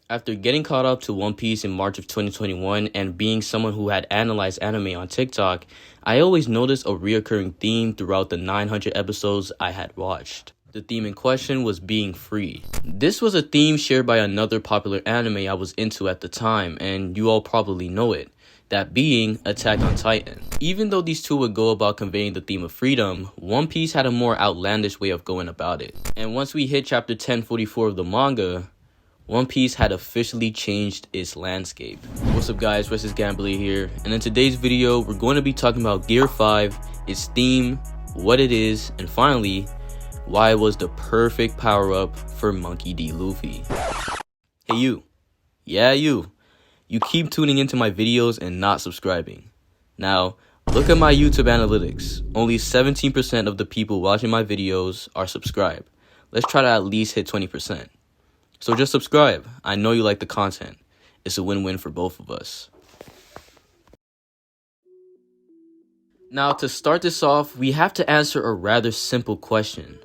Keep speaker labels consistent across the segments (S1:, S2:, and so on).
S1: After getting caught up to One Piece in March of 2021 and being someone who had analyzed anime on TikTok, I always noticed a reoccurring theme throughout the 900 episodes I had watched. The theme in question was being free. This was a theme shared by another popular anime I was into at the time, and you all probably know it. That being Attack on Titan. Even though these two would go about conveying the theme of freedom, One Piece had a more outlandish way of going about it. And once we hit chapter 1044 of the manga, One Piece had officially changed its landscape. What's up guys, Restless Gambler here, and in today's video we're going to be talking about Gear 5, its theme, what it is, and finally, why it was the perfect power-up for Monkey D. Luffy. Hey you, you keep tuning into my videos and not subscribing. Now, look at my YouTube analytics. Only 17% of the people watching my videos are subscribed. Let's try to at least hit 20%. So just subscribe. I know you like the content. It's a win-win for both of us. Now, to start this off, we have to answer a rather simple question.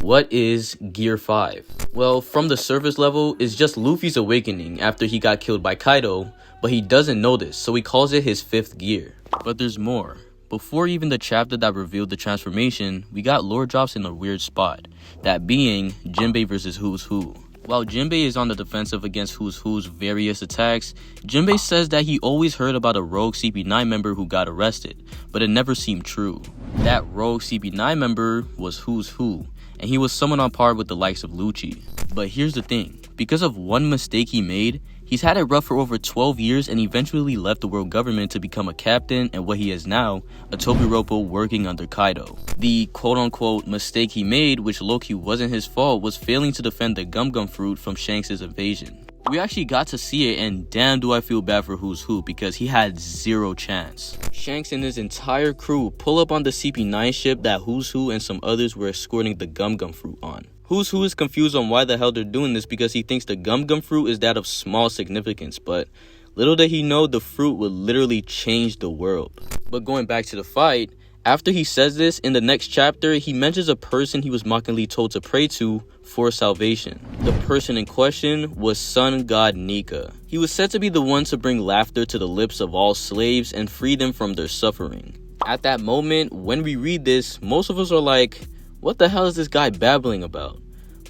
S1: What is Gear 5? Well, from the surface level, it's just Luffy's awakening after he got killed by Kaido, but he doesn't know this, so he calls it his 5th gear. But there's more. Before even the chapter that revealed the transformation, we got lore drops in a weird spot, that being Jinbei versus Who's Who. While Jinbei is on the defensive against Who's Who's various attacks, Jinbei says that he always heard about a rogue CP9 member who got arrested, but it never seemed true. That rogue CP9 member was Who's Who, and he was someone on par with the likes of Lucci. But here's the thing, because of one mistake he made, he's had it rough for over 12 years and eventually left the world government to become a captain and what he is now, a Tobiropo working under Kaido. The quote-unquote mistake he made, which low-key wasn't his fault, was failing to defend the Gum Gum fruit from Shanks' invasion. We actually got to see it, and damn do I feel bad for Who's Who because he had zero chance. Shanks and his entire crew pull up on the CP9 ship that Who's Who and some others were escorting the Gum Gum fruit on. Who's Who is confused on why the hell they're doing this because he thinks the Gum Gum fruit is that of small significance, but little did he know the fruit would literally change the world. But going back to the fight, after he says this, in the next chapter, he mentions a person he was mockingly told to pray to for salvation. The person in question was sun god Nika. He was said to be the one to bring laughter to the lips of all slaves and free them from their suffering. At that moment, when we read this, most of us are like, what the hell is this guy babbling about?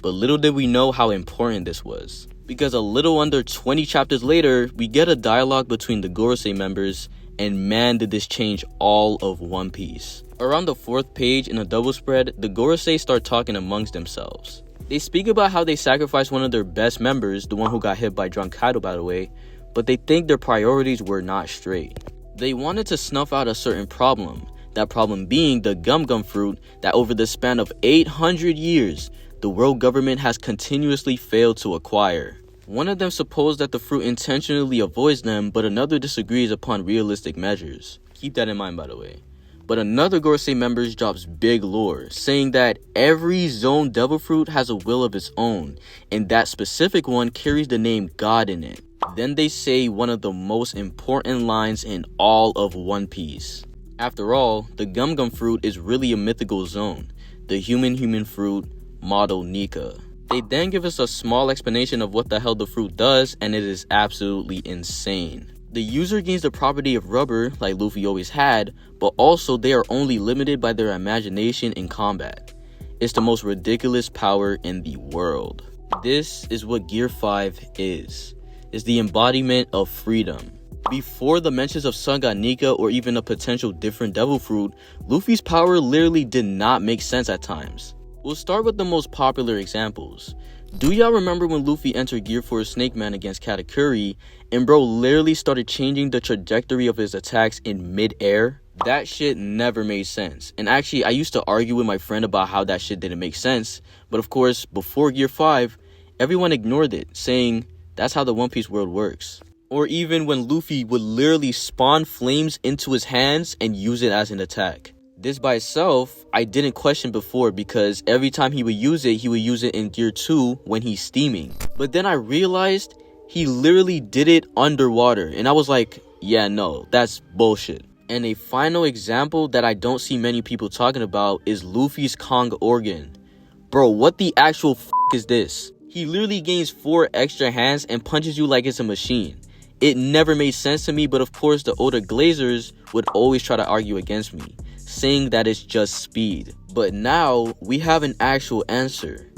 S1: But little did we know how important this was. Because a little under 20 chapters later, we get a dialogue between the Gorosei members, and man did this change all of One Piece. Around the 4th page in a double spread, the Gorosei start talking amongst themselves. They speak about how they sacrificed one of their best members, the one who got hit by drunk Kaido by the way, but they think their priorities were not straight. They wanted to snuff out a certain problem, that problem being the Gum Gum fruit that over the span of 800 years, the world government has continuously failed to acquire. One of them supposed that the fruit intentionally avoids them, but another disagrees upon realistic measures. Keep that in mind by the way. But another Gorosei member drops big lore, saying that every Zone Devil Fruit has a will of its own, and that specific one carries the name God in it. Then they say one of the most important lines in all of One Piece. After all, the Gum Gum fruit is really a mythical zone, the human fruit, model Nika. They then give us a small explanation of what the hell the fruit does, and it is absolutely insane. The user gains the property of rubber, like Luffy always had, but also they are only limited by their imagination in combat. It's the most ridiculous power in the world. This is what Gear 5 is. It's the embodiment of freedom. Before the mentions of Sun God Nika or even a potential different devil fruit, Luffy's power literally did not make sense at times. We'll start with the most popular examples. Do y'all remember when Luffy entered Gear 4 Snake Man against Katakuri, and bro literally started changing the trajectory of his attacks in mid-air? That shit never made sense. And actually, I used to argue with my friend about how that shit didn't make sense, but of course, before Gear 5, everyone ignored it, saying, that's how the One Piece world works. Or even when Luffy would literally spawn flames into his hands and use it as an attack. This by itself, I didn't question before because every time he would use it in Gear 2 when he's steaming. But then I realized he literally did it underwater, and I was like, yeah, no, that's bullshit. And a final example that I don't see many people talking about is Luffy's Kong organ. Bro, what the actual f is this? He literally gains 4 extra hands and punches you like it's a machine. It never made sense to me, but of course the older Glazers would always try to argue against me, saying that it's just speed. But now we have an actual answer.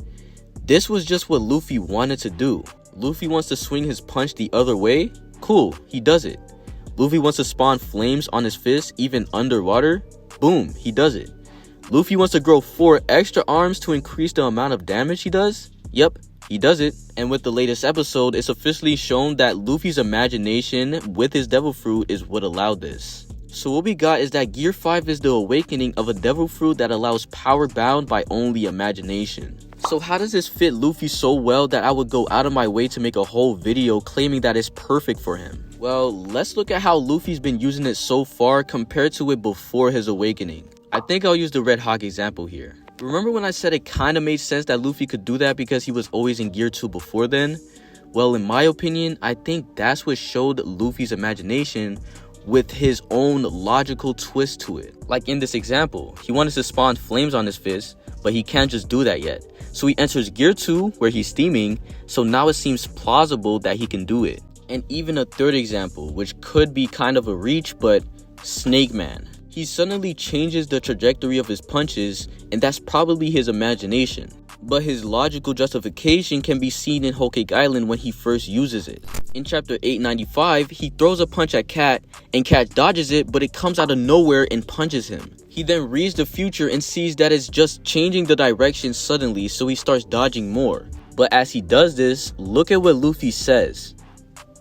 S1: This was just what Luffy wanted to do. Luffy wants to swing his punch the other way? Cool, he does it. Luffy wants to spawn flames on his fist even underwater? Boom, he does it. Luffy wants to grow 4 extra arms to increase the amount of damage he does? Yep, he does it. And with the latest episode, it's officially shown that Luffy's imagination with his devil fruit is what allowed this. So what we got is that Gear 5 is the awakening of a devil fruit that allows power bound by only imagination. So how does this fit Luffy so well that I would go out of my way to make a whole video claiming that it's perfect for him? Well, let's look at how Luffy's been using it so far compared to it before his awakening. I think I'll use the Red Hawk example here. Remember when I said it kinda made sense that Luffy could do that because he was always in Gear 2 before then? Well, in my opinion, I think that's what showed Luffy's imagination with his own logical twist to it. Like in this example, he wanted to spawn flames on his fist, but he can't just do that yet. So he enters Gear 2 where he's steaming, so now it seems plausible that he can do it. And even a third example, which could be kind of a reach, but Snake Man. He suddenly changes the trajectory of his punches, and that's probably his imagination. But his logical justification can be seen in Whole Cake Island when he first uses it. In chapter 895, he throws a punch at Cat, and Cat dodges it, but it comes out of nowhere and punches him. He then reads the future and sees that it's just changing the direction suddenly, so he starts dodging more. But as he does this, look at what Luffy says.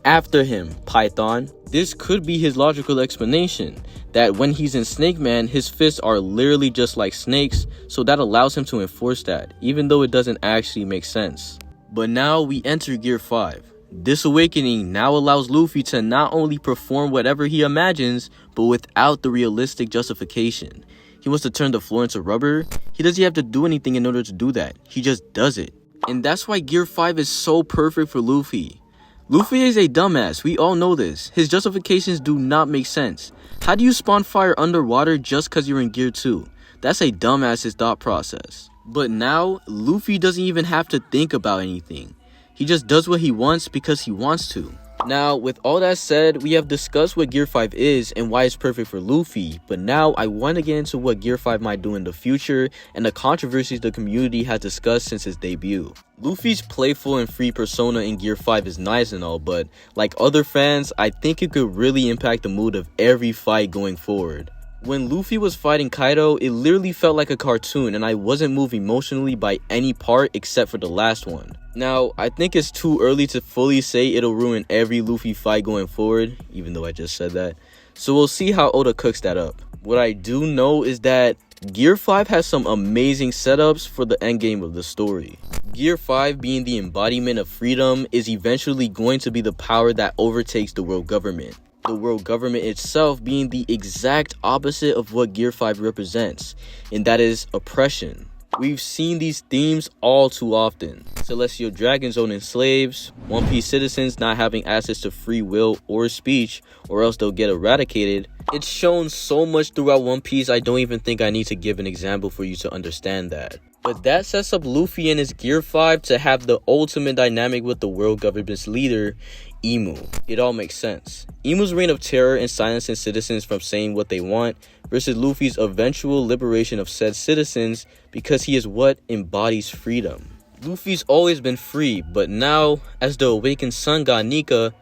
S1: After him, Python. This could be his logical explanation, that when he's in Snake Man, his fists are literally just like snakes, so that allows him to enforce that, even though it doesn't actually make sense. But now we enter Gear 5. This awakening now allows Luffy to not only perform whatever he imagines, but without the realistic justification. He wants to turn the floor into rubber. He doesn't have to do anything in order to do that. He just does it. And that's why Gear 5 is so perfect for Luffy. Luffy is a dumbass, we all know this. His justifications do not make sense. How do you spawn fire underwater just cause you're in Gear 2? That's a dumbass's thought process. But now, Luffy doesn't even have to think about anything. He just does what he wants because he wants to. Now, with all that said, we have discussed what Gear 5 is and why it's perfect for Luffy, but now I want to get into what Gear 5 might do in the future and the controversies the community has discussed since its debut. Luffy's playful and free persona in Gear 5 is nice and all, but like other fans, I think it could really impact the mood of every fight going forward. When Luffy was fighting Kaido, it literally felt like a cartoon and I wasn't moved emotionally by any part except for the last one. Now, I think it's too early to fully say it'll ruin every Luffy fight going forward, even though I just said that. So we'll see how Oda cooks that up. What I do know is that Gear 5 has some amazing setups for the endgame of the story. Gear 5 being the embodiment of freedom is eventually going to be the power that overtakes the world government. The world government itself being the exact opposite of what Gear 5 represents, and that is oppression. We've seen these themes all too often. Celestial dragons owning slaves, One Piece citizens not having access to free will or speech, or else they'll get eradicated. It's shown so much throughout One Piece, I don't even think I need to give an example for you to understand that. But that sets up Luffy and his Gear 5 to have the ultimate dynamic with the world government's leader, Imu. It all makes sense. Imu's reign of terror and silencing citizens from saying what they want versus Luffy's eventual liberation of said citizens because he is what embodies freedom. Luffy's always been free, but now, as the awakened sun god Nika,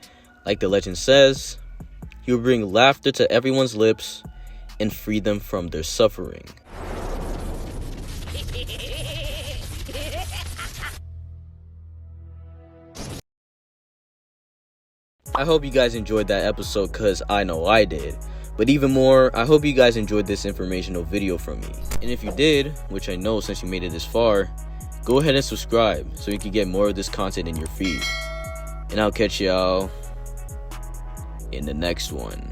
S1: like the legend says, he will bring laughter to everyone's lips and free them from their suffering. I hope you guys enjoyed that episode because I know I did. But even more, I hope you guys enjoyed this informational video from me. And if you did, which I know since you made it this far, go ahead and subscribe so you can get more of this content in your feed. And I'll catch y'all in the next one.